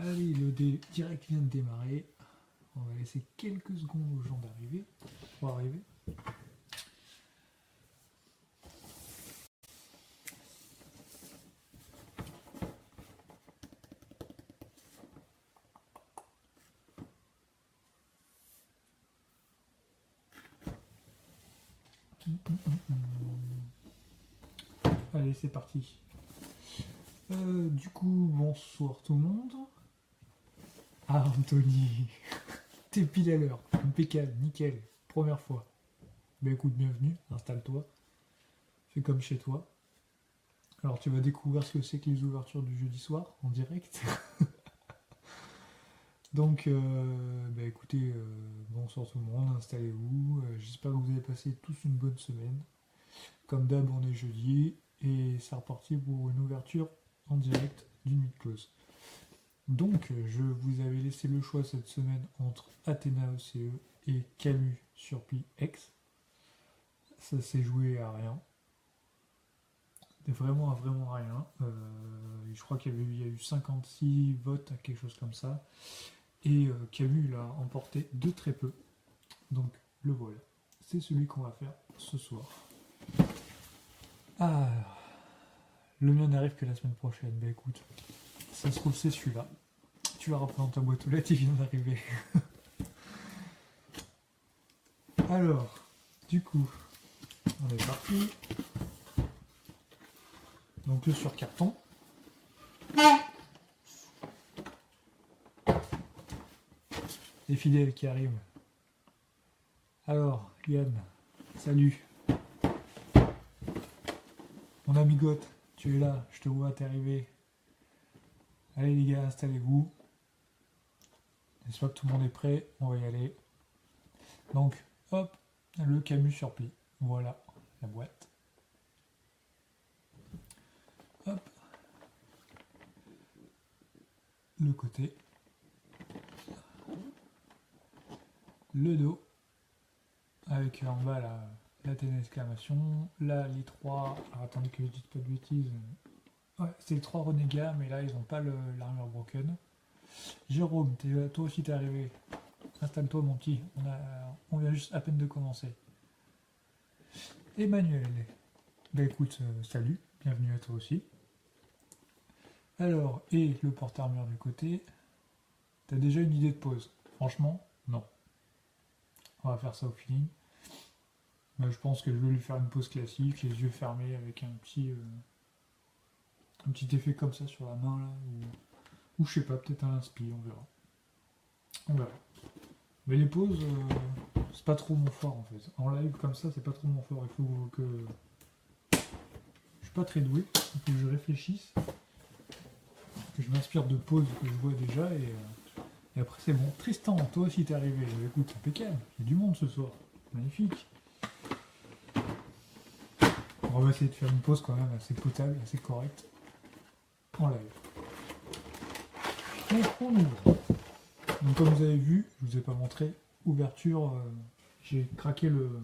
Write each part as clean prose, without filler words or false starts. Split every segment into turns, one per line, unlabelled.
Allez, le direct vient de démarrer. On va laisser quelques secondes aux gens d'arriver. Pour arriver. Allez, c'est parti. Du coup, bonsoir tout le monde. Ah, Anthony, t'es pile à l'heure. Impeccable, nickel. Première fois. Ben écoute, bienvenue, installe-toi. Fais comme chez toi. Alors, tu vas découvrir ce que c'est que les ouvertures du jeudi soir en direct. Donc, ben écoutez, bonsoir tout le monde, installez-vous. J'espère que vous avez passé tous une bonne semaine. Comme d'hab, on est jeudi et c'est reparti pour une ouverture en direct d'une nuit close. Donc, je vous avais laissé le choix cette semaine entre Athéna OCE et Camus sur PX. Ça s'est joué à rien. Vraiment à rien. Je crois qu'il y a eu 56 votes, quelque chose comme ça. Et Camus l'a emporté de très peu. Donc, le voilà. C'est celui qu'on va faire ce soir. Ah, le mien n'arrive que la semaine prochaine. Ben écoute, ça se trouve c'est celui-là. Tu vas reprendre ta boîte aux lettres, il vient d'arriver. Alors, du coup, on est parti. Donc le sur carton. Les fidèles qui arrivent. Alors, Yann, salut. Mon amigote, tu es là, je te vois, t'es arrivé. Allez les gars, installez-vous. J'espère que tout le monde est prêt, on va y aller. Donc, hop, le Camus sur pli. Voilà, la boîte. Hop. Le côté. Le dos. Avec en bas la tête d'exclamation. Là, les trois. Alors attendez que je dise pas de bêtises. Ouais, c'est les trois renégats, mais là, ils n'ont pas l'armure broken. Jérôme, toi aussi t'es arrivé. Installe-toi mon petit, on vient juste à peine de commencer. Emmanuel, ben écoute, salut, bienvenue à toi aussi. Alors, et le porte-armure du côté, t'as déjà une idée de pose? Franchement, non. On va faire ça au feeling. Ben, je pense que je vais lui faire une pose classique, les yeux fermés avec un petit effet comme ça sur la main là, ou je sais pas, peut-être un inspi, on verra. On verra. Mais les pauses, c'est pas trop mon fort en fait. En live comme ça, c'est pas trop mon fort. Il faut que... Je suis pas très doué, il faut que je réfléchisse, que je m'inspire de pauses que je vois déjà et après c'est bon. Tristan, toi aussi t'es arrivé. Écoute, impeccable, il y a du monde ce soir. Magnifique. On va essayer de faire une pause quand même assez potable, assez correcte. En live. Donc on ouvre. Donc comme vous avez vu, je vous ai pas montré, ouverture, j'ai craqué le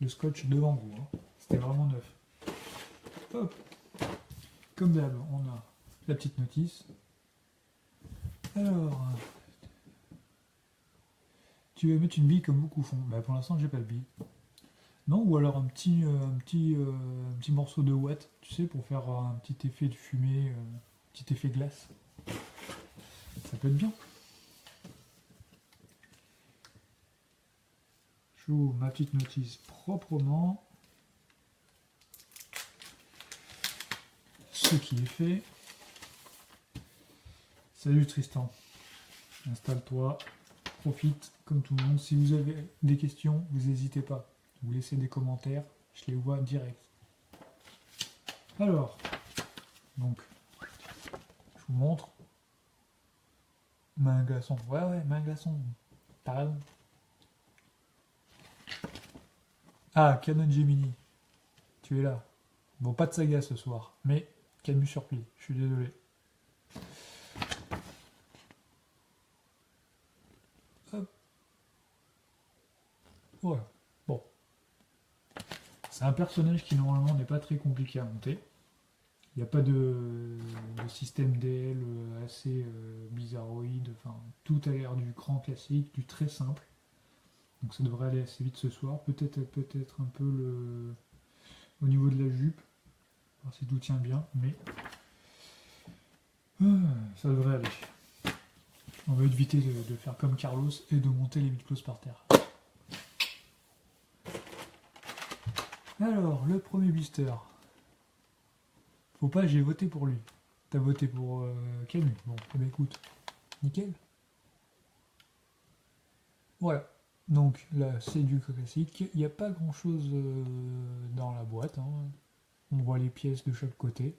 scotch devant vous, hein. C'était vraiment neuf. Hop. Comme d'hab, on a la petite notice. Alors, tu veux mettre une bille comme beaucoup font? Bah, pour l'instant j'ai pas de bille. Non, ou alors un petit morceau de watt, tu sais, pour faire un petit effet de fumée, petit effet glace. Ça peut être bien. J'ouvre ma petite notice proprement. Ce qui est fait. Salut Tristan. Installe-toi. Profite comme tout le monde. Si vous avez des questions, vous n'hésitez pas. Vous laissez des commentaires. Je les vois direct. Alors, donc, je vous montre. Main glaçon. Ouais, main glaçon. T'as raison. Ah, Canon Gemini. Tu es là. Bon, pas de saga ce soir, mais Camus sur pli. Je suis désolé. Hop. Voilà. Bon. C'est un personnage qui normalement n'est pas très compliqué à monter. Il n'y a pas de système DL assez bizarroïde, enfin tout a l'air du cran classique, du très simple. Donc ça devrait aller assez vite ce soir. Peut-être un peu au niveau de la jupe, voir si tout tient bien, mais ça devrait aller. On va éviter de faire comme Carlos et de monter les mid-close par terre. Alors, le premier blister. Faut pas, j'ai voté pour lui. T'as voté pour Camus. Bon, eh ben écoute, nickel. Voilà. Donc là, c'est du classique. Il n'y a pas grand chose dans la boîte. Hein. On voit les pièces de chaque côté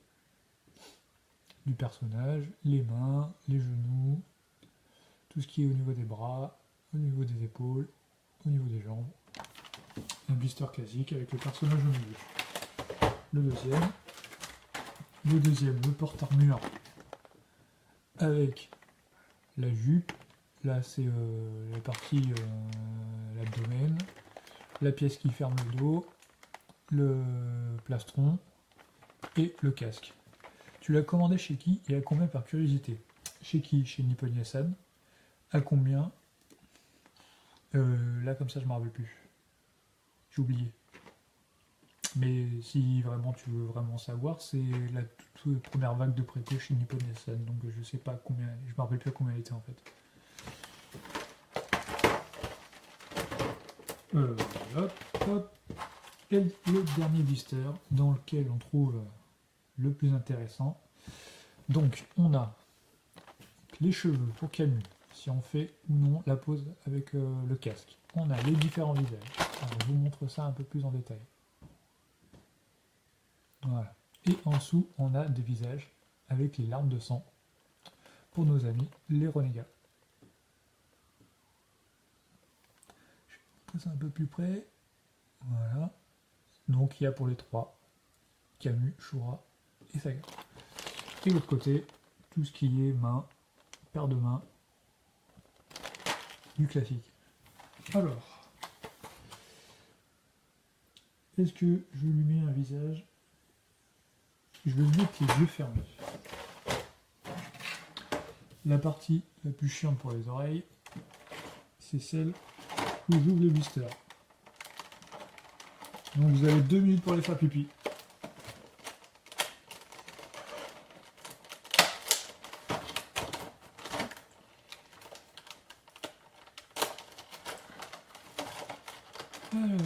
du personnage, les mains, les genoux, tout ce qui est au niveau des bras, au niveau des épaules, au niveau des jambes. Un blister classique avec le personnage au milieu. Le deuxième, le porte-armure avec la jupe. Là, c'est la partie l'abdomen, la pièce qui ferme le dos, le plastron et le casque. Tu l'as commandé chez qui et à combien par curiosité? Chez qui? Chez Nippon Yasan. À combien? Là, comme ça, je ne me rappelle plus. J'ai oublié. Mais si vraiment tu veux vraiment savoir, c'est la toute première vague de préco chez Nippon Yasan. Donc je sais pas combien, je me rappelle plus à combien elle était en fait. Hop, hop. Et le dernier blister dans lequel on trouve le plus intéressant. Donc on a les cheveux pour Camus, si on fait ou non la pose avec le casque. On a les différents visages. Alors, je vous montre ça un peu plus en détail. Voilà. Et en dessous, on a des visages avec les larmes de sang pour nos amis les renégats. Je vais poser un peu plus près. Voilà. Donc il y a pour les trois Camus, Shura et Saga. Et de l'autre côté, tout ce qui est main, paire de mains, du classique. Alors, est-ce que je lui mets un visage? Je vais lui mettre les yeux fermés. La partie la plus chiante pour les oreilles, c'est celle où j'ouvre le blister. Donc vous avez 2 minutes pour les faire pipi. Alors...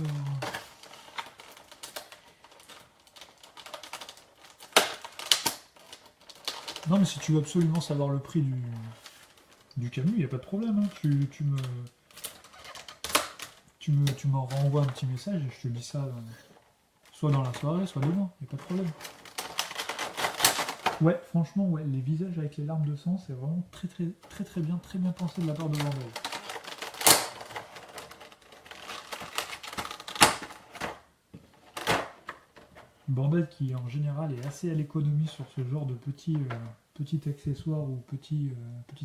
Non mais si tu veux absolument savoir le prix du Camus, il n'y a pas de problème. Hein. Tu me renvoies un petit message et je te dis ça soit dans la soirée, soit demain, il n'y a pas de problème. Ouais, franchement, ouais, les visages avec les larmes de sang, c'est vraiment très bien pensé de la part de Bandai. Bandai qui en général est assez à l'économie sur ce genre de petits accessoires ou petits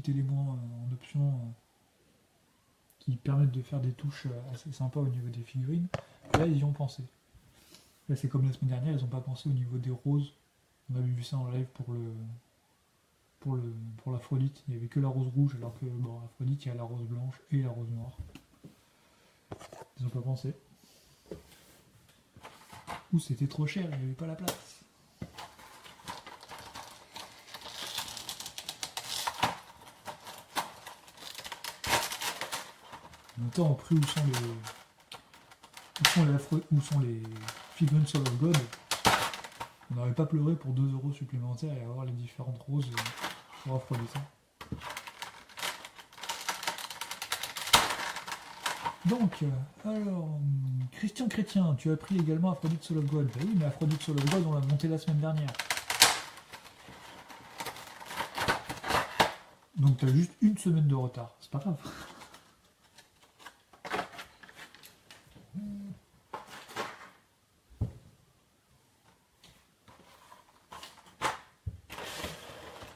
éléments en option qui permettent de faire des touches assez sympas au niveau des figurines. Là, ils y ont pensé. Là, c'est comme la semaine dernière, ils n'ont pas pensé au niveau des roses. On avait vu ça en live pour l'Aphrodite. Il n'y avait que la rose rouge, alors que bon, l'Aphrodite, il y a la rose blanche et la rose noire. Ils n'ont pas pensé. Ou c'était trop cher, il n'y avait pas la place. En même temps, au prix où sont les figurines Soul of God, on n'aurait pas pleuré pour 2 € supplémentaires et avoir les différentes roses pour Aphrodite. Donc, alors, Christian Chrétien, tu as pris également Aphrodite Soul of God. Ben oui, mais Aphrodite Soul of God, on l'a monté la semaine dernière. Donc, tu as juste 1 semaine de retard. C'est pas grave.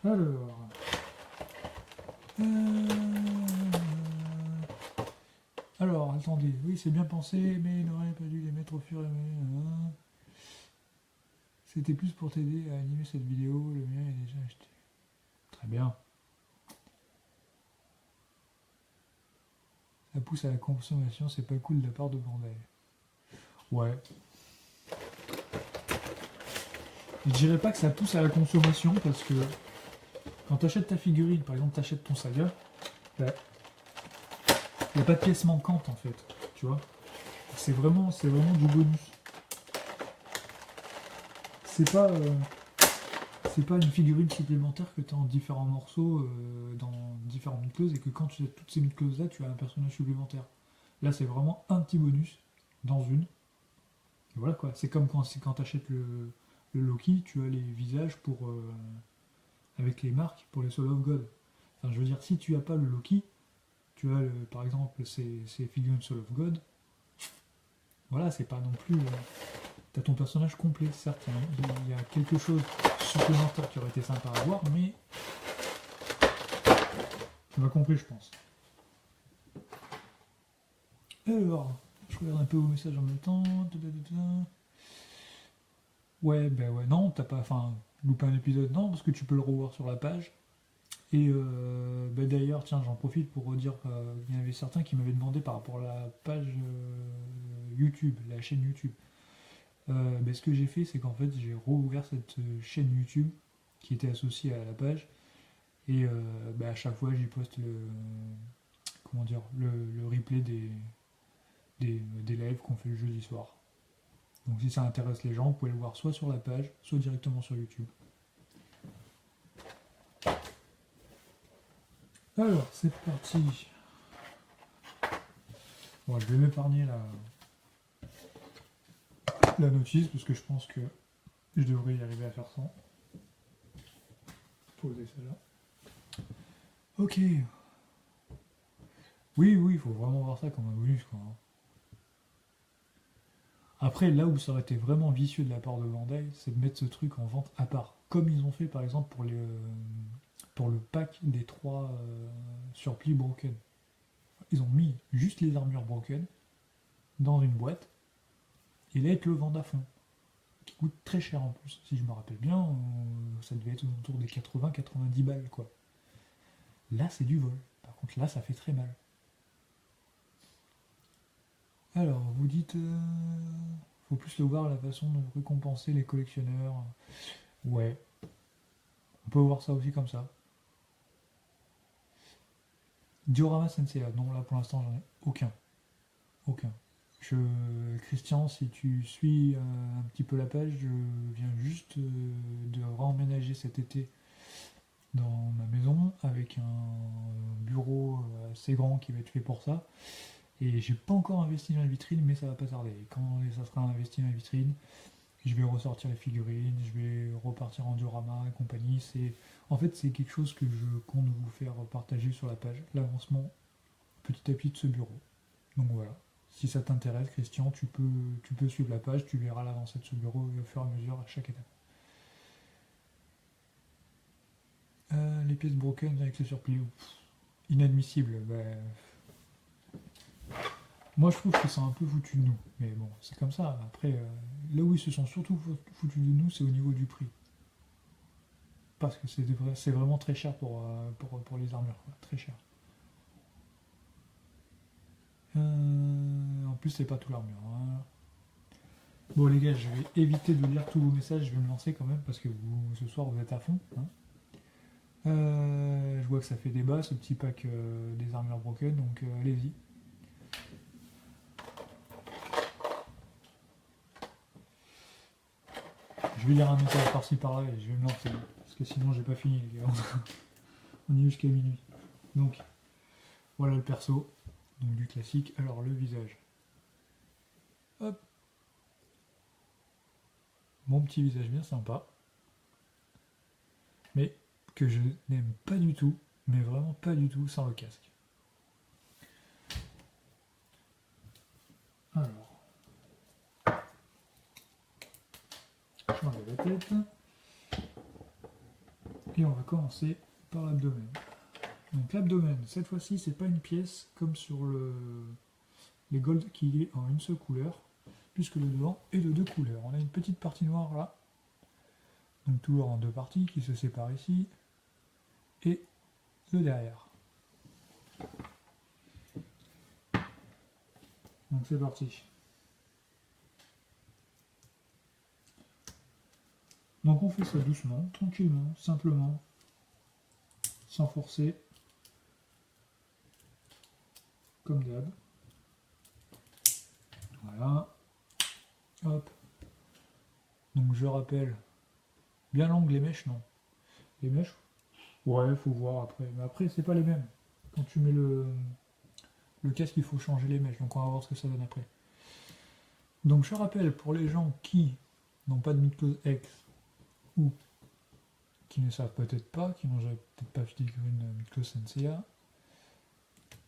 Alors... Alors, attendez, oui, c'est bien pensé, mais il n'aurait pas dû les mettre au fur et à mesure. C'était plus pour t'aider à animer cette vidéo, le mien est déjà acheté. pousse à la consommation, c'est pas cool de la part de Bandai. Ouais. Je dirais pas que ça pousse à la consommation parce que quand tu achètes ta figurine, par exemple tu achètes ton saga, il n'y a pas de pièce manquante en fait, tu vois. C'est vraiment du bonus. C'est pas une figurine supplémentaire que tu as en différents morceaux dans différentes mid-closes et que quand tu as toutes ces mid-closes là, tu as un personnage supplémentaire. Là, c'est vraiment un petit bonus dans une. Et voilà quoi. C'est comme quand tu achètes le Loki, tu as les visages pour avec les marques pour les Soul of God. Enfin, je veux dire, si tu as pas le Loki, tu as par exemple ces figurines Soul of God. Voilà, c'est pas non plus. T'as ton personnage complet, certes, il y a quelque chose supplémentaire qui aurait été sympa à voir, mais tu m'as compris, je pense. Alors, je regarde un peu vos messages en même temps. Ouais, ben ouais, non, t'as pas. Enfin, loupé un épisode, non, parce que tu peux le revoir sur la page. Et ben d'ailleurs, tiens, j'en profite pour redire qu'il y en avait certains qui m'avaient demandé par rapport à la page YouTube, la chaîne YouTube. Ben, ce que j'ai fait, c'est qu'en fait, j'ai rouvert cette chaîne YouTube qui était associée à la page. Et ben, à chaque fois, j'y poste comment dire, le replay des lives qu'on fait le jeudi soir. Donc si ça intéresse les gens, vous pouvez le voir soit sur la page, soit directement sur YouTube. Alors, c'est parti. Bon, je vais m'épargner la notice parce que je pense que je devrais y arriver à faire sans. Poser ça là. Ok. Oui, il faut vraiment voir ça comme un bonus, quoi. Après, là où ça aurait été vraiment vicieux de la part de Bandai, c'est de mettre ce truc en vente à part. Comme ils ont fait par exemple pour le pack des 3 surplis broken. Ils ont mis juste les armures broken dans une boîte et là ils te le vendent à fond. Qui coûte très cher en plus. Si je me rappelle bien, ça devait être autour des 80-90 balles quoi. Là c'est du vol. Par contre là ça fait très mal. Alors, vous dites, faut plus le voir la façon de récompenser les collectionneurs. Ouais, on peut voir ça aussi comme ça. Diorama Sensei, non, là pour l'instant j'en ai aucun. Aucun. Christian, si tu suis un petit peu la page, je viens juste de réemménager cet été dans ma maison avec un bureau assez grand qui va être fait pour ça. Et j'ai pas encore investi dans la vitrine, mais ça va pas tarder. Quand ça sera investi dans la vitrine, je vais ressortir les figurines, je vais repartir en diorama et compagnie. En fait, c'est quelque chose que je compte vous faire partager sur la page, l'avancement petit à petit de ce bureau. Donc voilà. Si ça t'intéresse, Christian, tu peux suivre la page, tu verras l'avancée de ce bureau au fur et à mesure à chaque étape. Les pièces broken avec le surplis, inadmissible. Moi, je trouve que c'est un peu foutu de nous. Mais bon, c'est comme ça. Après, là où ils se sont surtout foutus de nous, c'est au niveau du prix. Parce que c'est vraiment très cher pour les armures. Quoi. Très cher. En plus, c'est pas tout l'armure. Hein. Bon, les gars, je vais éviter de lire tous vos messages. Je vais me lancer quand même parce que ce soir, vous êtes à fond. Hein. Je vois que ça fait débat, ce petit pack des armures broken. Donc, allez-y. Je vais lire un message par-ci par-là et je vais me lancer. Parce que sinon j'ai pas fini les gars. On y est jusqu'à minuit. Donc voilà le perso. Donc du classique. Alors le visage. Hop. Mon petit visage bien sympa. Mais que je n'aime pas du tout. Mais vraiment pas du tout sans le casque. Alors. J'enlève la tête. Et on va commencer par l'abdomen. Donc l'abdomen, cette fois-ci, c'est pas une pièce comme sur les gold qui est en une seule couleur, puisque le devant est de 2 couleurs. On a une petite partie noire là, donc toujours en 2 parties qui se séparent ici, et le derrière. Donc c'est parti. Donc on fait ça doucement, tranquillement, simplement, sans forcer, comme d'hab. Voilà. Hop. Donc je rappelle, bien longues les mèches, non. Les mèches, ouais, faut voir après. Mais après, c'est pas les mêmes. Quand tu mets le casque, il faut changer les mèches. Donc on va voir ce que ça donne après. Donc je rappelle, pour les gens qui n'ont pas de Midclose X ou qui ne savent peut-être pas, qui n'ont peut-être pas figurine Midclose NCA,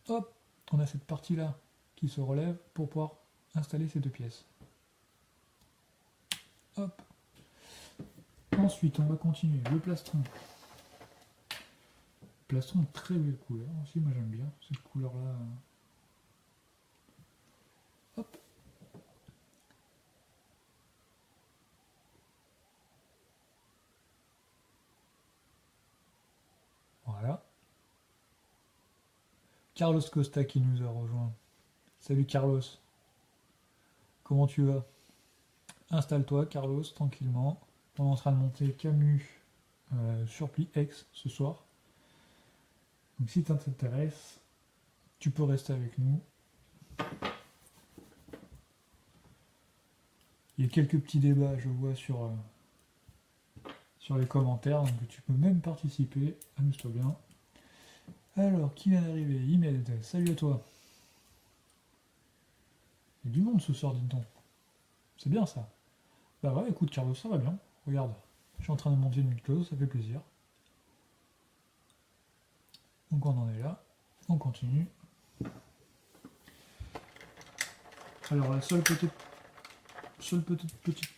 hop, on a cette partie-là qui se relève pour pouvoir installer ces deux pièces. Hop. Ensuite, on va continuer. Le plastron. Le plastron, très belle couleur aussi, moi j'aime bien cette couleur-là. Hop. Voilà. Carlos Costa qui nous a rejoint. Salut Carlos. Comment tu vas? Installe-toi Carlos, tranquillement. On est en train de monter Camus sur Pli X ce soir. Donc si ça t'intéresse, tu peux rester avec nous. Il y a quelques petits débats, je vois, sur les commentaires, donc tu peux même participer. Amuse-toi bien. Alors, qui vient d'arriver? Imed, salut à toi. Il y a du monde ce soir, dis-donc. C'est bien ça. Bah ouais, écoute Carlos, ça va bien. Regarde, je suis en train de monter une Midclose, ça fait plaisir. Donc on en est là. On continue. Alors la seule petite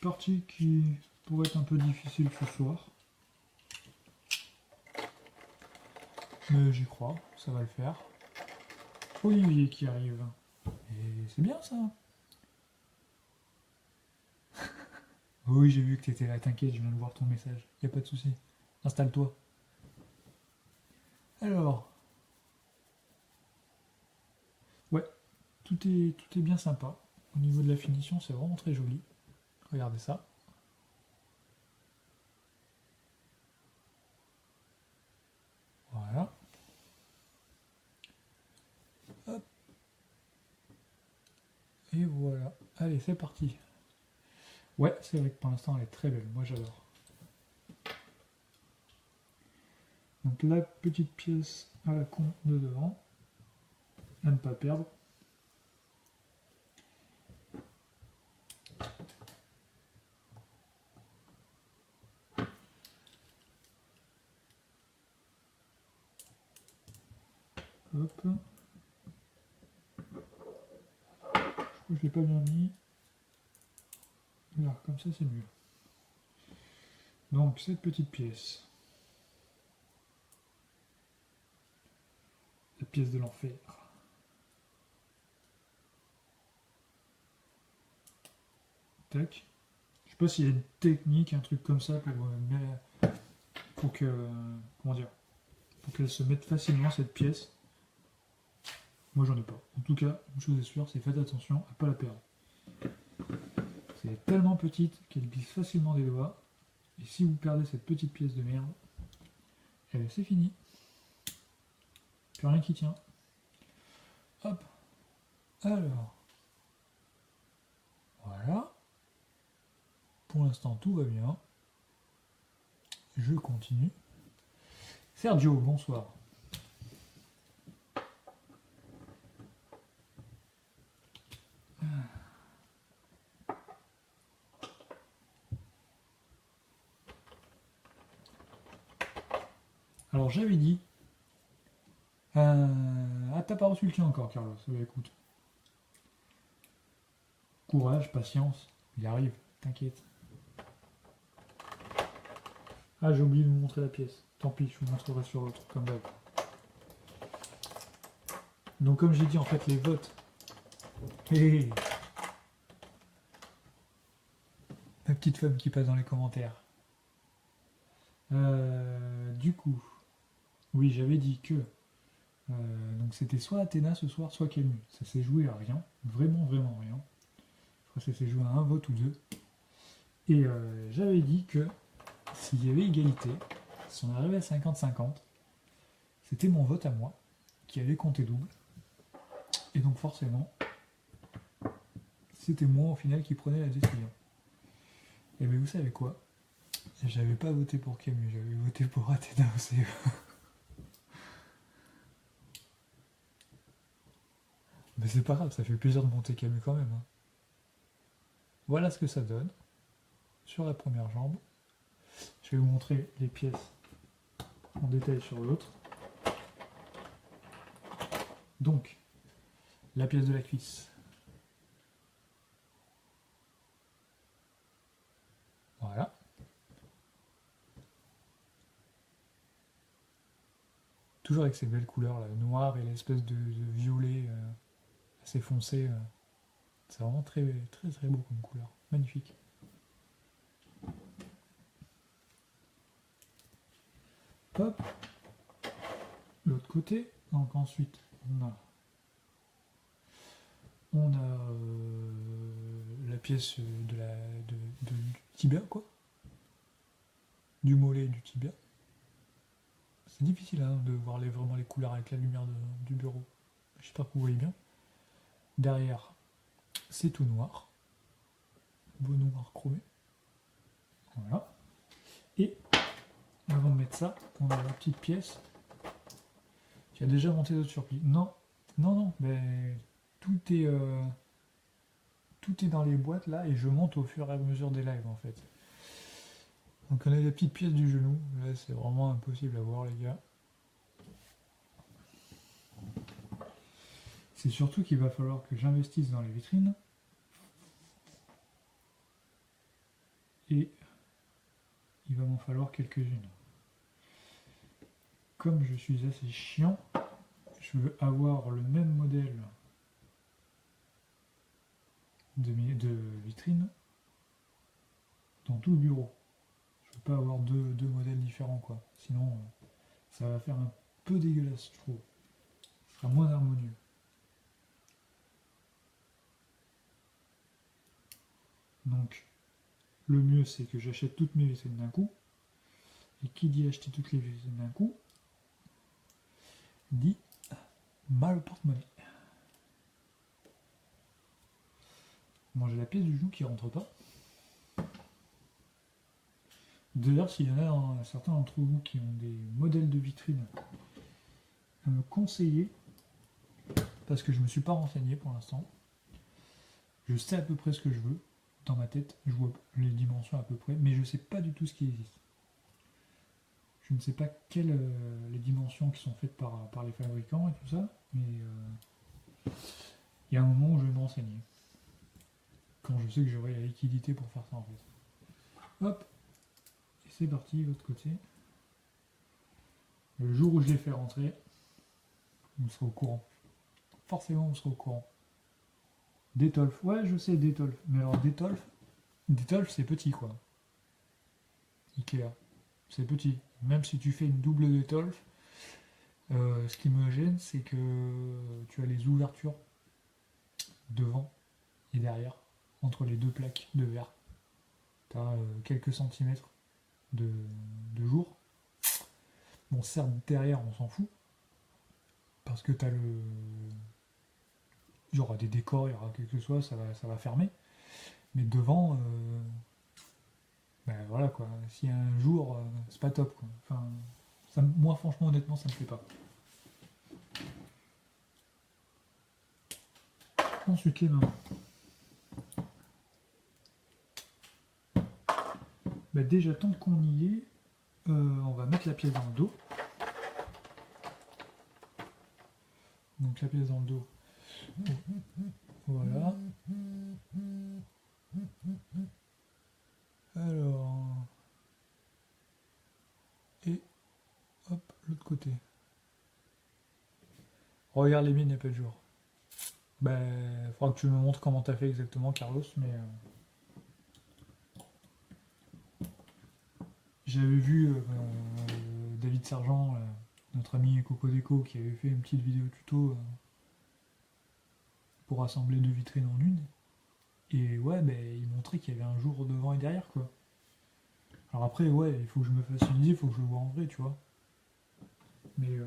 partie qui pourrait être un peu difficile ce soir. Mais j'y crois, ça va le faire. Olivier qui arrive. Et c'est bien ça. Oui, j'ai vu que t'étais là, t'inquiète, je viens de voir ton message. Y a pas de souci. Installe-toi. Alors. Ouais, tout est bien sympa. Au niveau de la finition, c'est vraiment très joli. Regardez ça. Voilà. Hop. Et voilà. Allez, c'est parti. Ouais, c'est vrai que pour l'instant, elle est très belle. Moi, j'adore. Donc la petite pièce à la con de devant. À ne pas perdre. Hop. Je crois que je l'ai pas bien mis. Là, comme ça c'est mieux. Donc cette petite pièce. La pièce de l'enfer. Tac. Je sais pas s'il y a une technique, un truc comme ça pour que. Comment dire? Pour qu'elle se mette facilement cette pièce. Moi j'en ai pas. En tout cas, une chose est sûre, c'est faites attention à pas la perdre. C'est tellement petite qu'elle glisse facilement des doigts. Et si vous perdez cette petite pièce de merde, eh bien c'est fini. Plus rien qui tient. Hop. Alors. Voilà. Pour l'instant tout va bien. Je continue. Sergio, bonsoir. Alors j'avais dit... Ah, t'as pas reçu le tien encore, Carlos. Écoute. Courage, patience. Il arrive, t'inquiète. Ah, j'ai oublié de vous montrer la pièce. Tant pis, je vous montrerai sur l'autre, comme d'hab. Donc comme j'ai dit, en fait, les votes... Hé, ma petite femme qui passe dans les commentaires. Du coup, oui, j'avais dit que Donc c'était soit Athéna ce soir, soit Camus. Ça s'est joué à rien, vraiment vraiment rien. Je crois que ça s'est joué à un vote ou deux. Et j'avais dit que s'il y avait égalité, si on arrivait à 50-50, c'était mon vote à moi qui avait compté double. Et donc forcément, c'était moi au final qui prenais la décision. Et bien vous savez quoi? J'avais pas voté pour Camus, j'avais voté pour Athéna aussi. Mais c'est pas grave, ça fait plaisir de monter Camus quand même. Hein. Voilà ce que ça donne sur la première jambe. Je vais vous montrer les pièces en détail sur l'autre. Donc, la pièce de la cuisse. Voilà. Toujours avec ces belles couleurs, là, le noir et l'espèce de violet assez foncé. C'est vraiment très, très, très beau comme couleur. Magnifique. Hop. L'autre côté. Donc ensuite, on a la pièce du tibia, quoi. Du mollet et du tibia. C'est difficile hein, de voir vraiment les couleurs avec la lumière du bureau. J'espère que vous voyez bien. Derrière, c'est tout noir. Beau noir chromé. Voilà. Et avant de mettre ça, on a la petite pièce qui a déjà monté d'autres surplis. Non, non, non, mais tout est dans les boîtes là et je monte au fur et à mesure des lives en fait. Donc on a la petite pièce du genou. Là c'est vraiment impossible à voir les gars. C'est surtout qu'il va falloir que j'investisse dans les vitrines. Et il va m'en falloir quelques-unes. Comme je suis assez chiant, je veux avoir le même modèle de vitrine dans tout le bureau. Je veux pas avoir deux modèles différents quoi. Sinon ça va faire un peu dégueulasse je trouve. Ce sera moins harmonieux. Donc le mieux c'est que j'achète toutes mes vitrines d'un coup. Et qui dit acheter toutes les vitrines d'un coup dit mal au porte-monnaie. Bon, j'ai la pièce du genou qui rentre pas. D'ailleurs, s'il y en a certains d'entre vous qui ont des modèles de vitrines à me conseiller, parce que je ne me suis pas renseigné pour l'instant, je sais à peu près ce que je veux, dans ma tête, je vois les dimensions à peu près, mais je ne sais pas du tout ce qui existe. Je ne sais pas quelles les dimensions qui sont faites par les fabricants et tout ça, mais il y a un moment où je vais me renseigner. Quand je sais que j'aurai la liquidité pour faire ça en fait. Hop, et c'est parti, l'autre côté. Le jour où je les fais rentrer, vous serez au courant. Forcément, vous serez au courant. Détolf, ouais, je sais, Détolf. Mais alors, Détolf c'est petit quoi. Ikea, c'est petit. Même si tu fais une double Détolf, ce qui me gêne, c'est que tu as les ouvertures devant et derrière, entre les deux plaques de verre. Tu as quelques centimètres de jour. Bon, certes, derrière, on s'en fout. Parce que tu as il y aura des décors, il y aura quelque chose, ça va fermer. Mais devant, ben voilà quoi. S'il y a un jour, c'est pas top quoi. Enfin, moi franchement, honnêtement, ça me plaît pas. Ensuite, les mains. Ben déjà, tant qu'on y est, on va mettre la pièce dans le dos. Donc la pièce dans le dos. Voilà. Alors. Et hop, l'autre côté. Regarde les miennes, il n'y a pas de jour. Ben, faudra que tu me montres comment t'as fait exactement, Carlos, mais. J'avais vu David Sergent notre ami Cocodeco qui avait fait une petite vidéo tuto pour assembler 2 vitrines en une. Et ouais, ben, il montrait qu'il y avait un jour devant et derrière, quoi. Alors après, ouais, il faut que je me fasse une idée, il faut que je le vois en vrai, tu vois. Mais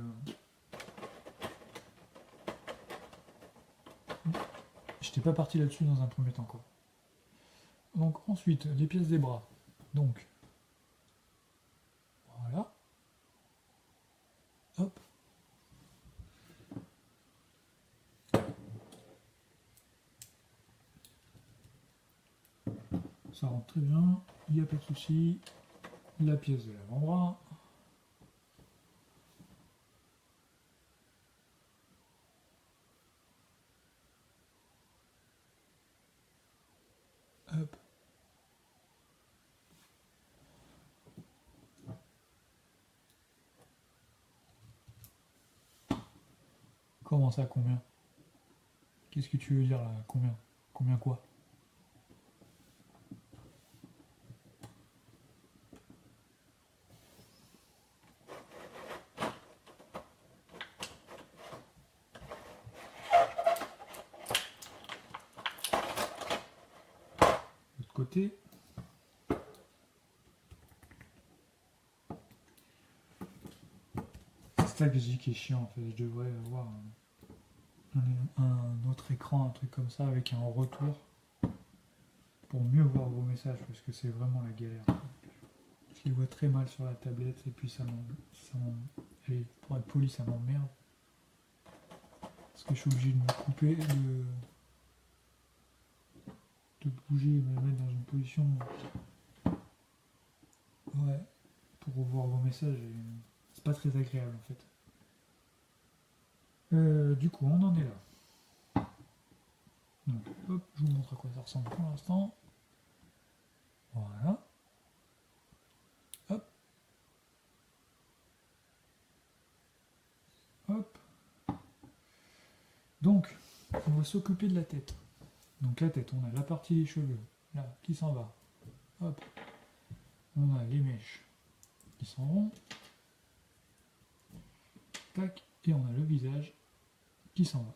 j'étais pas parti là-dessus dans un premier temps, quoi. Donc ensuite, les pièces des bras. Donc, voilà. Hop. Ça rentre très bien, il n'y a pas de souci. La pièce de l'avant-bras. Hop. Comment ça, combien? Qu'est-ce que tu veux dire là? Combien? Combien quoi? L'autre côté. C'est ça que je dis qui est chiant en fait. Je devrais avoir un autre écran, un truc comme ça avec un retour pour mieux voir vos messages parce que c'est vraiment la galère. Je les vois très mal sur la tablette et puis allez, pour être poli, ça m'emmerde. Parce que je suis obligé de me couper, de bouger, de me mettre dans une position. Ouais, pour revoir vos messages. C'est pas très agréable en fait. Du coup, on en est là. Donc, hop, je vous montre à quoi ça ressemble pour l'instant. Voilà. Hop. Hop. Donc, on va s'occuper de la tête. Donc la tête, on a la partie des cheveux, là, qui s'en va. Hop. On a les mèches qui s'en vont. Tac. Et on a le visage qui s'en va.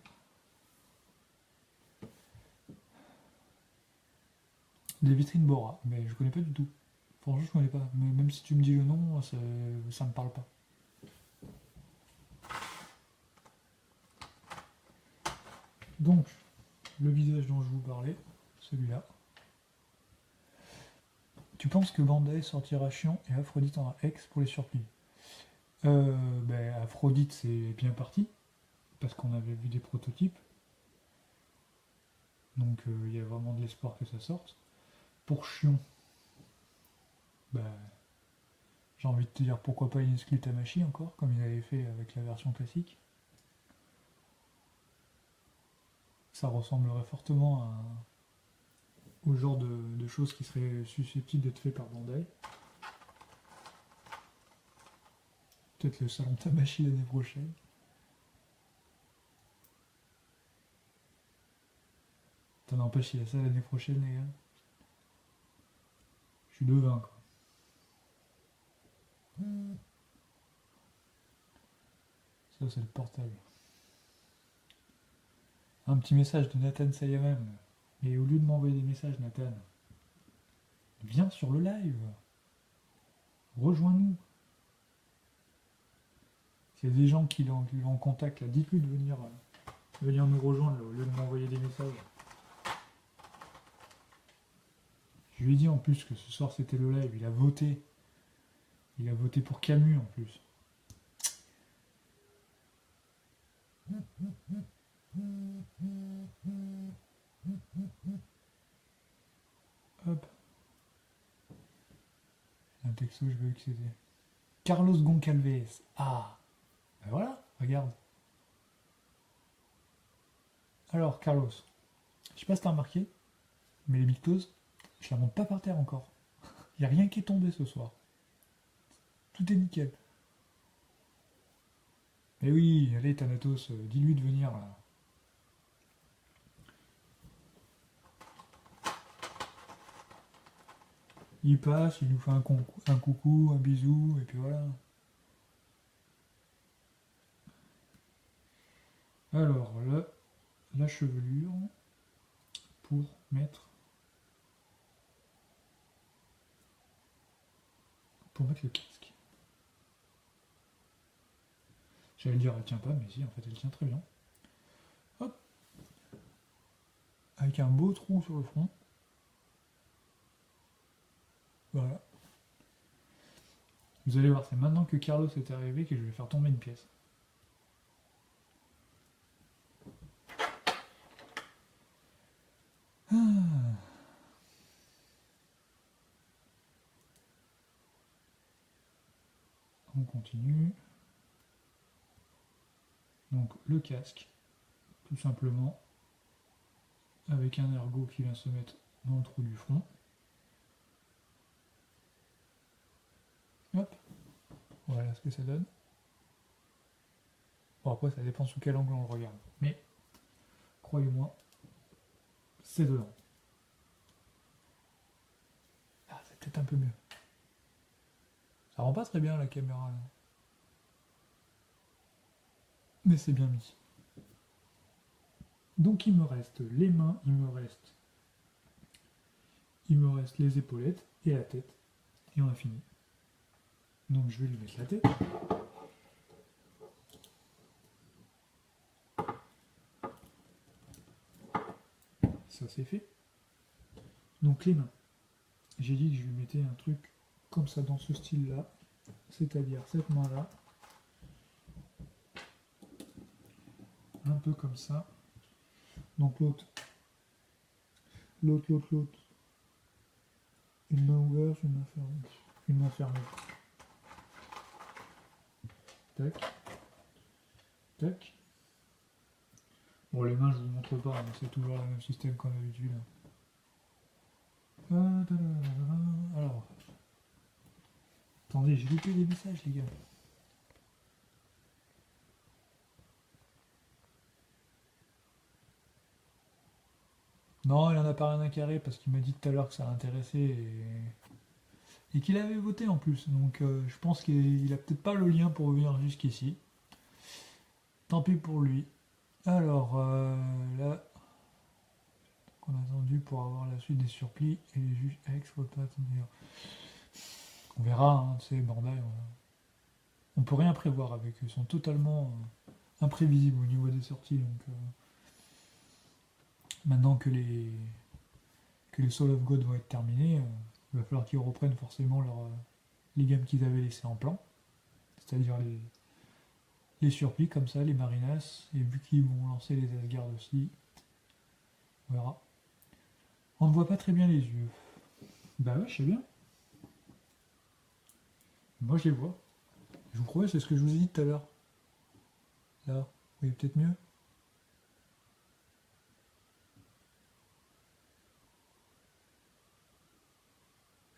Des vitrines Bora, mais je connais pas du tout. Franchement, je connais pas. Mais même si tu me dis le nom, ça me parle pas. Donc, le visage dont je vous parlais, celui-là. Tu penses que Bandai sortira Chiant et Aphrodite en X pour les surplis? Aphrodite, c'est bien parti, parce qu'on avait vu des prototypes. Donc, il y a vraiment de l'espoir que ça sorte. Pour Chion, j'ai envie de te dire pourquoi pas une exclu Tamashi encore, comme ils avaient fait avec la version classique. Ça ressemblerait fortement au genre de choses qui seraient susceptibles d'être faites par Bandai. Peut-être le salon Tamashi l'année prochaine. T'en n'empêche, il y a ça l'année prochaine, les gars. Je suis devin, quoi. Ça, c'est le portable. Un petit message de Nathan Sayamam. Et au lieu de m'envoyer des messages, Nathan, viens sur le live. Rejoins-nous. S'il y a des gens qui l'ont en contact, là, dites-lui de venir nous rejoindre là, au lieu de m'envoyer des messages. Je lui ai dit en plus que ce soir c'était le live, il a voté. Il a voté pour Camus en plus. Hop. Un texto, je veux que c'était. Carlos Goncalves. Ah. Ben voilà, regarde. Alors, Carlos. Je sais pas si t'as remarqué, mais les myctoses, je la monte pas par terre encore. Il n'y a rien qui est tombé ce soir. Tout est nickel. Mais oui, allez Thanatos, dis-lui de venir là. Il passe, il nous fait un coucou, un bisou, et puis voilà. Alors là, la chevelure pour mettre le casque. J'allais dire elle tient pas, mais si, en fait elle tient très bien. Hop. Avec un beau trou sur le front. Voilà. Vous allez voir, c'est maintenant que Carlos est arrivé que je vais faire tomber une pièce. Ah. On continue. Donc le casque, tout simplement, avec un ergot qui vient se mettre dans le trou du front. Hop. Voilà ce que ça donne. Bon, après, ça dépend sous quel angle on le regarde. Mais, croyez-moi, c'est dedans. Ah, c'est peut-être un peu mieux. Ça rend pas très bien la caméra, là. Mais c'est bien mis. Donc, il me reste les mains, il me reste les épaulettes et la tête. Et on a fini. Donc, je vais lui mettre la tête. Ça, c'est fait. Donc, les mains. J'ai dit que je lui mettais un truc comme ça dans ce style-là. C'est-à-dire cette main-là. Un peu comme ça. Donc l'autre. Une main ouverte, une main fermée. Une main fermée. Tac. Tac. Bon, les mains, je vous montre pas, hein, c'est toujours le même système qu'en d'habitude. Alors. Attendez, j'ai loupé des messages, les gars. Non, il en a pas rien à carrer parce qu'il m'a dit tout à l'heure que ça l'intéressait et qu'il avait voté en plus. Donc je pense qu'il a peut-être pas le lien pour revenir jusqu'ici. Tant pis pour lui. Alors là, on a attendu pour avoir la suite des surplis et les juges ex on verra, hein, tu sais, bordel. On peut rien prévoir avec eux. Ils sont totalement imprévisibles au niveau des sorties. Donc maintenant que les Soul of God vont être terminés, il va falloir qu'ils reprennent forcément les gammes qu'ils avaient laissées en plan. C'est-à-dire les surplis comme ça, les Marinas, et vu qu'ils vont lancer les Asgard aussi, on verra. On ne voit pas très bien les yeux. Bah ouais, je sais bien. Moi je les vois. Je vous promets, c'est ce que je vous ai dit tout à l'heure. Là, vous voyez peut-être mieux.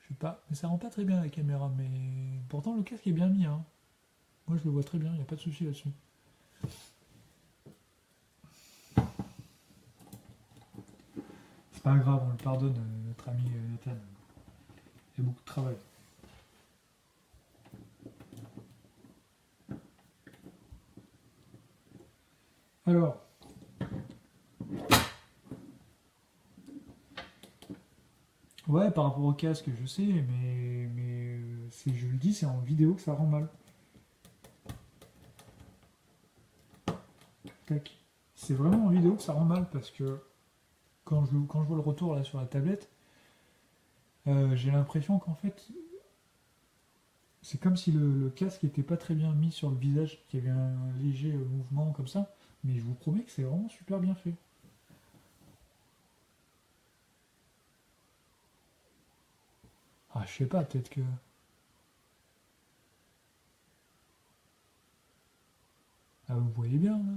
Je sais pas, mais ça rend pas très bien la caméra, mais pourtant le casque est bien mis, hein. Moi je le vois très bien, il n'y a pas de souci là-dessus. C'est pas grave, on le pardonne, notre ami Nathan. Il y a beaucoup de travail. Alors, ouais, par rapport au casque, je sais, mais je le dis, c'est en vidéo que ça rend mal. Tac. C'est vraiment en vidéo que ça rend mal parce que quand je vois le retour là sur la tablette, j'ai l'impression qu'en fait, c'est comme si le casque n'était pas très bien mis sur le visage, qu'il y avait un léger mouvement comme ça, mais je vous promets que c'est vraiment super bien fait. Ah, je sais pas, peut-être que... Ah, vous voyez bien, là.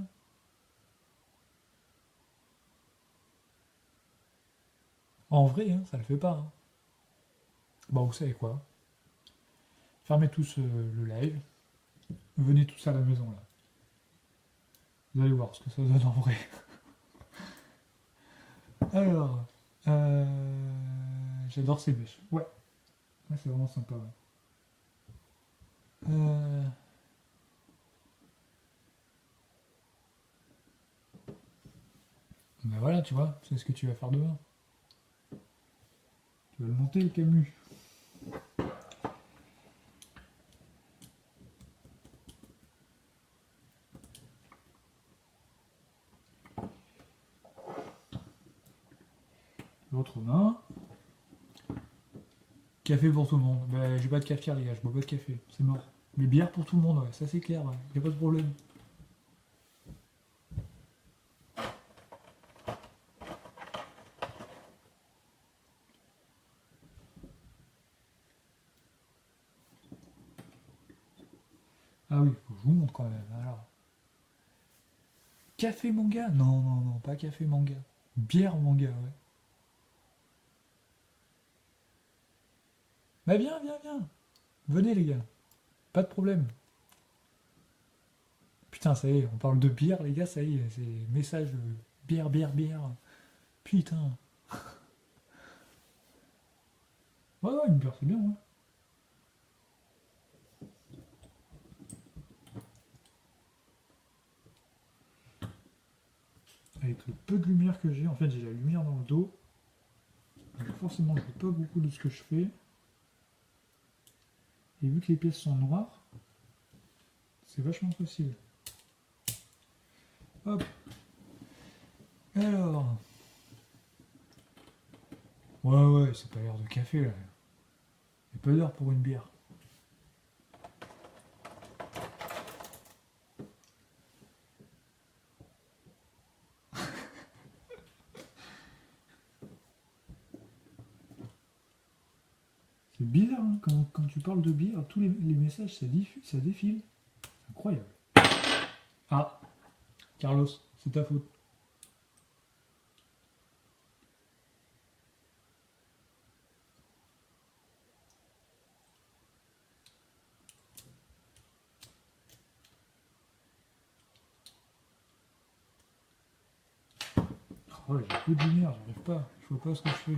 En vrai, hein, ça le fait pas. Hein. Bon, vous savez quoi? Fermez tous le live. Venez tous à la maison, là. Vous allez voir ce que ça donne en vrai. Alors, j'adore ces bûches. Ouais, ouais c'est vraiment sympa. Ouais. Euh, Ben voilà, tu vois, c'est ce que tu vas faire demain. Tu vas le monter, le Camus. L'autre main. Café pour tout le monde. Ben, j'ai pas de cafetière, les gars, je bois pas de café. C'est mort. Mais bière pour tout le monde, ouais, ça c'est clair, ouais. Y a pas de problème. Ah oui, faut que je vous montre quand même. Alors. Café manga? Non, non, non, pas café manga. Bière manga, ouais. Bah viens, viens, viens. Venez les gars. Pas de problème. Putain, ça y est, on parle de bière, les gars, ça y est, c'est message bière, bière, bière. Putain. Ouais, ouais, une bière, c'est bien, ouais. Avec le peu de lumière que j'ai, en fait, j'ai la lumière dans le dos. Donc forcément, je vois pas beaucoup de ce que je fais. Et vu que les pièces sont noires, c'est vachement facile. Hop. Alors. Ouais, ouais, c'est pas l'air de café, là. Il y a pas d'heure pour une bière. C'est bizarre, hein, quand tu parles de bière, tous les messages, ça défile. Incroyable. Ah, Carlos, c'est ta faute. Oh, j'ai peu de lumière, j'arrive pas. Je vois pas ce que je fais.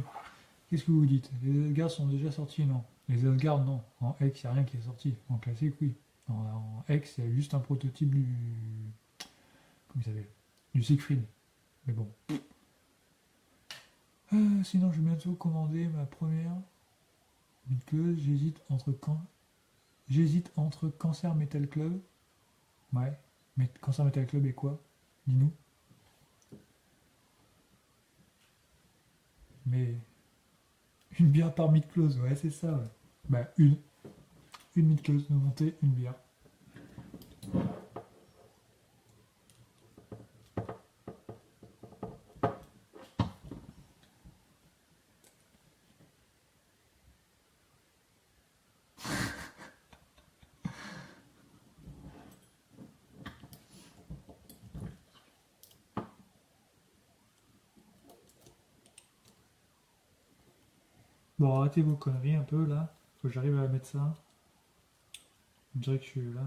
Qu'est-ce que vous dites? Les Asgard sont déjà sortis? Non. Les Asgard, non. En X, il n'y a rien qui est sorti. En classique, oui. En X, il y a juste un prototype du. Comment il s'appelle? Du Siegfried. Mais bon. Sinon, je vais bientôt commander ma première mixeuse. J'hésite entre Cancer Metal Club. Ouais. Mais Cancer Metal Club et quoi? Dis-nous. Mais. Une bière par mid-close, ouais, c'est ça, ouais. Bah, une mid-close, nous monter une bière. Bon, arrêtez vos conneries un peu là. Faut que j'arrive à mettre ça. On dirait que je suis là.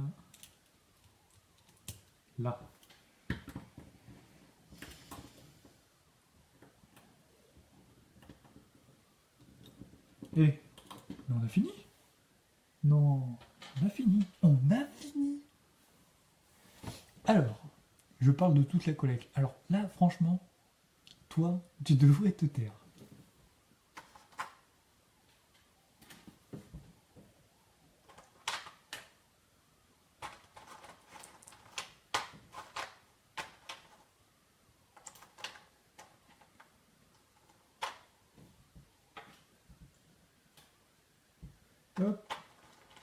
Là. Eh, mais on a fini? Non, on a fini. On a fini. Alors, je parle de toute la collecte. Alors là, franchement, toi, tu devrais te taire. Hop,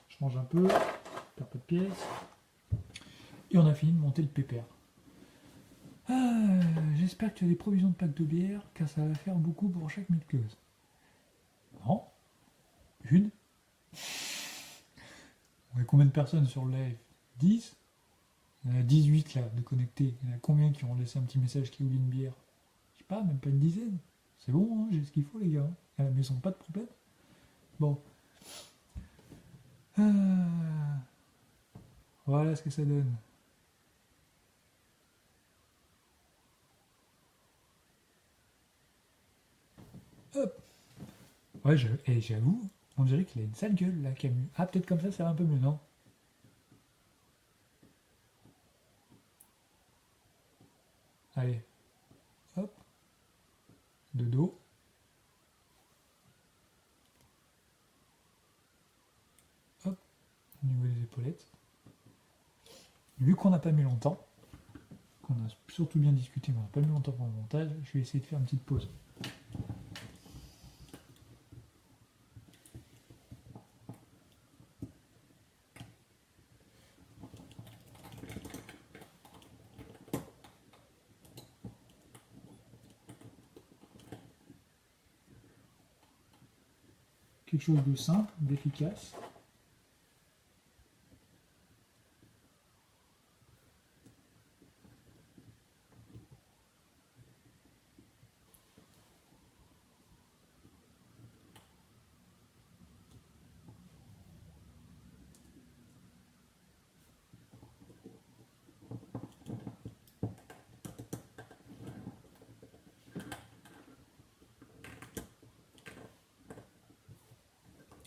je change un peu, je perds pas de pièces. Et on a fini de monter le pépère. J'espère que tu as des provisions de packs de bière, car ça va faire beaucoup pour chaque mid-close. Non. Une. On a combien de personnes sur le live? 10. Il y en a 18 là de connectés. Il y en a combien qui ont laissé un petit message qui voulait une bière? Je sais pas, même pas une dizaine. C'est bon, hein, j'ai ce qu'il faut les gars. À la maison, pas de problème. Bon. Voilà ce que ça donne. Hop. Ouais, j'avoue, on dirait qu'il a une sale gueule là, Camus. Ah, peut-être comme ça va un peu mieux, non? Allez. Hop. Vu qu'on n'a pas mis longtemps, qu'on a surtout bien discuté, qu'on n'a pas mis longtemps pour le montage, je vais essayer de faire une petite pause. Quelque chose de simple, d'efficace.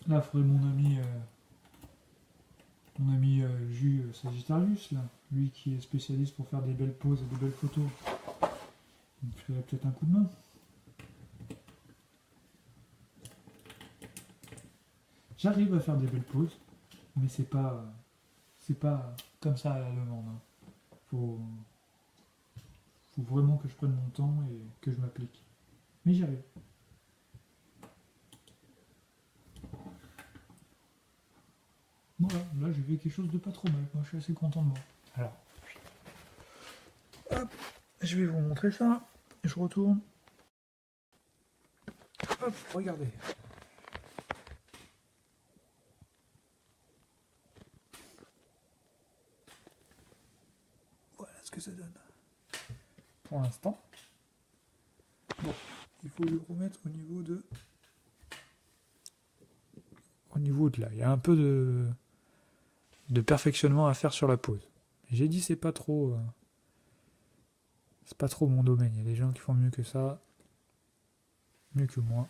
Là, il faudrait mon ami Jus Sagittarius, là, lui qui est spécialiste pour faire des belles poses et des belles photos. Il me ferait peut-être un coup de main. J'arrive à faire des belles poses, mais c'est pas comme ça à la demande. Hein. Faut vraiment que je prenne mon temps et que je m'applique. Mais j'y arrive. Voilà, là j'ai fait quelque chose de pas trop mal. Moi je suis assez content de moi. Alors, hop, je vais vous montrer ça. Je retourne. Hop, regardez. Voilà ce que ça donne. Pour l'instant. Bon, il faut le remettre au niveau de... Au niveau de là. Il y a un peu de perfectionnement à faire sur la pose. J'ai dit c'est pas trop mon domaine. Il y a des gens qui font mieux que ça, mieux que moi.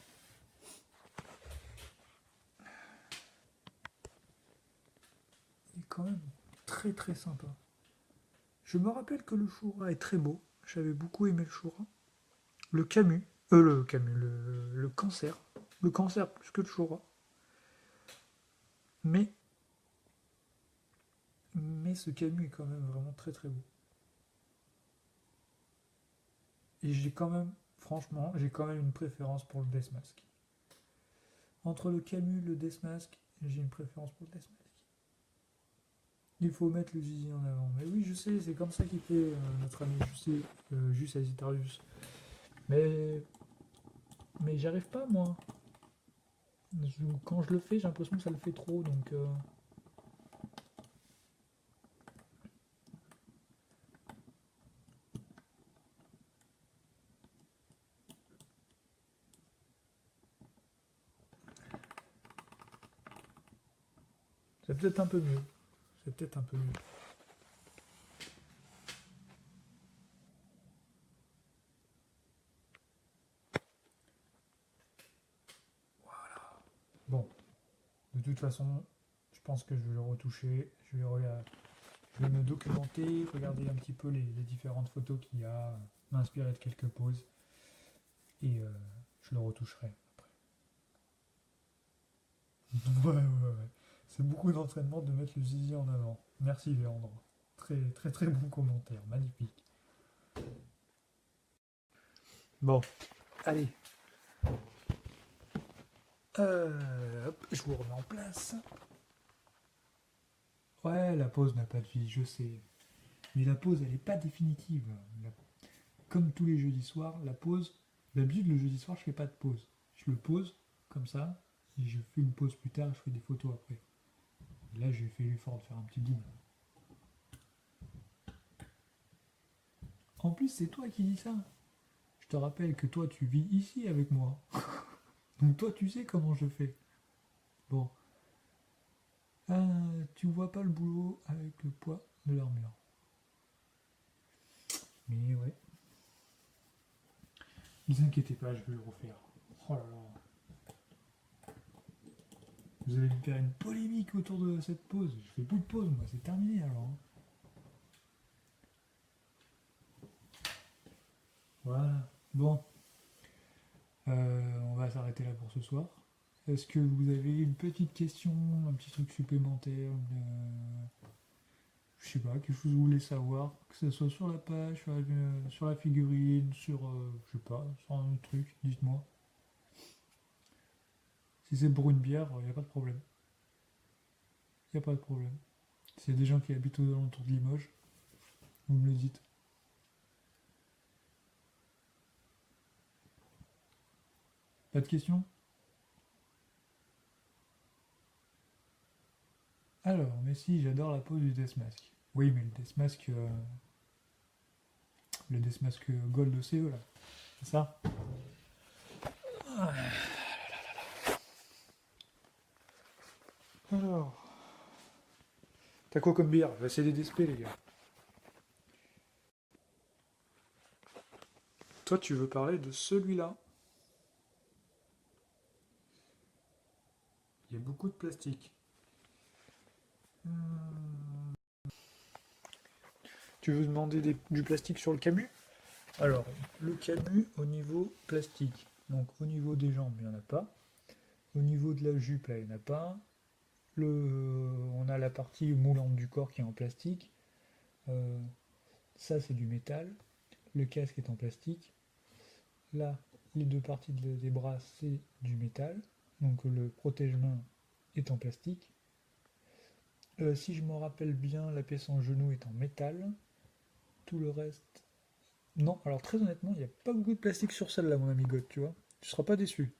Il est quand même très très sympa. Je me rappelle que le Choura est très beau. J'avais beaucoup aimé le Choura. Le cancer. Le cancer plus que le Choura. Mais ce Camus est quand même vraiment très très beau. Et j'ai quand même, franchement, j'ai quand même une préférence pour le Death Mask. Entre le Camus et le Death Mask, j'ai une préférence pour le Death Mask. Il faut mettre le zizi en avant. Mais oui, je sais, c'est comme ça qu'il fait notre ami Jus Sagittarius. Mais j'y arrive pas, moi. Quand je le fais, j'ai l'impression que ça le fait trop, donc... C'est peut-être un peu mieux. C'est peut-être un peu mieux. Voilà. Bon. De toute façon, je pense que je vais le retoucher. Je vais me documenter, regarder un petit peu les différentes photos qu'il y a, m'inspirer de quelques poses. Et je le retoucherai après. Ouais. C'est beaucoup d'entraînement de mettre le zizi en avant. Merci Léandre. Très très très bon commentaire, magnifique. Bon, allez. Hop, je vous remets en place. Ouais, la pause n'a pas de vie, je sais. Mais la pause, elle n'est pas définitive. Comme tous les jeudis soirs, la pause, d'habitude le jeudi soir, je fais pas de pause. Je le pose comme ça, et je fais une pause plus tard, je fais des photos après. Et là, j'ai fait l'effort de faire un petit boom. En plus, c'est toi qui dis ça. Je te rappelle que toi, tu vis ici avec moi. Donc toi, tu sais comment je fais. Bon. Tu vois pas le boulot avec le poids de l'armure. Mais ouais. Ne vous inquiétez pas, je vais le refaire. Oh là là. Vous allez me faire une polémique autour de cette pause. Je fais plus de pause, moi, c'est terminé alors. Voilà. Bon. On va s'arrêter là pour ce soir. Est-ce que vous avez une petite question, un petit truc supplémentaire, je sais pas, quelque chose que vous voulez savoir, que ce soit sur la page, sur la figurine, sur, je sais pas, sur un autre truc, dites-moi. Si c'est pour une bière, il n'y a pas de problème. Il n'y a pas de problème. S'il y a des gens qui habitent aux alentours de Limoges, vous me le dites. Pas de questions? Alors, mais si, j'adore la pose du Deathmask. Oui, mais le Deathmask Gold de CE là, c'est ça? Alors, t'as quoi comme bière? Bah, c'est des DSP les gars. Toi, tu veux parler de celui-là? Il y a beaucoup de plastique. Hmm. Tu veux demander du plastique sur le Camus? Alors, le Camus au niveau plastique. Donc, au niveau des jambes, il n'y en a pas. Au niveau de la jupe, là, il n'y en a pas. On a la partie moulante du corps qui est en plastique. Euh, Ça, c'est du métal. Le casque est en plastique. Là, les deux parties des bras, c'est du métal. Donc, le protège-main est en plastique. Si je me rappelle bien, la pièce en genou est en métal. Tout le reste. Non, alors très honnêtement, il n'y a pas beaucoup de plastique sur celle-là, mon ami God, tu vois. Tu seras pas déçu.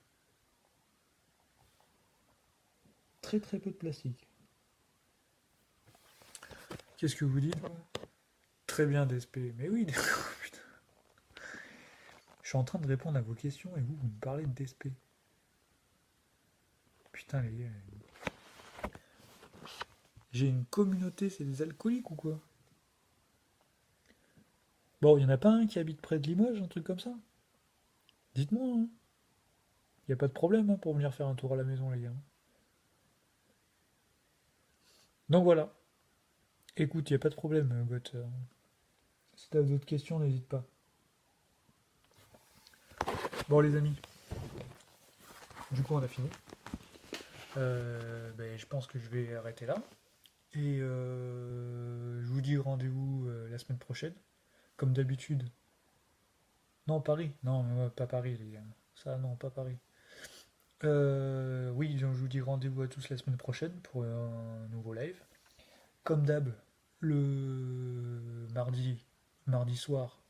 Très très peu de plastique. Qu'est-ce que vous dites? Très bien, DSP. Mais oui, putain. Je suis en train de répondre à vos questions et vous me parlez de DSP. Putain, les gars. J'ai une communauté, c'est des alcooliques ou quoi? Bon, il y en a pas un qui habite près de Limoges, un truc comme ça? Dites-moi, hein. Y a pas de problème hein, pour venir faire un tour à la maison, les gars. Donc voilà. Écoute, y a pas de problème, Goth. Si t'as d'autres questions, n'hésite pas. Bon, les amis, du coup, on a fini. Ben, je pense que je vais arrêter là. Et je vous dis rendez-vous la semaine prochaine. Comme d'habitude. Non, Paris. Non, pas Paris, les gars. Ça, non, pas Paris. Oui, donc je vous dis rendez-vous à tous la semaine prochaine pour un nouveau live. Comme d'hab, le mardi soir.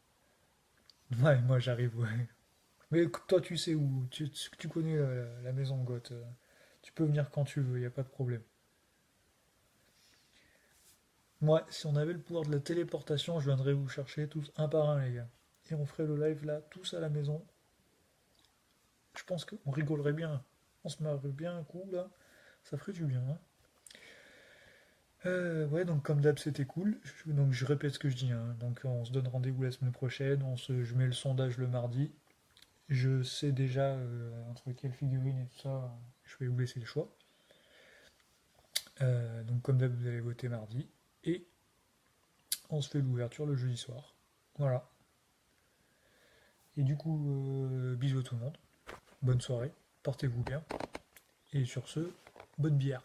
Ouais, moi j'arrive, ouais. Mais toi, tu sais où, tu connais la maison Goth. Tu peux venir quand tu veux, y a pas de problème. Moi, si on avait le pouvoir de la téléportation, je viendrais vous chercher tous un par un, les gars. Et on ferait le live là, tous à la maison. Je pense qu'on rigolerait bien. On se marrerait bien un coup là. Ça ferait du bien, hein. Ouais, donc comme d'hab, c'était cool. Donc je répète ce que je dis, hein. Donc on se donne rendez-vous la semaine prochaine. Je mets le sondage le mardi. Je sais déjà entre quelle figurine et tout ça, je vais vous laisser le choix. Donc comme d'hab, vous allez voter mardi. Et on se fait l'ouverture le jeudi soir. Voilà. Et du coup, bisous à tout le monde. Bonne soirée. Portez-vous bien. Et sur ce, bonne bière.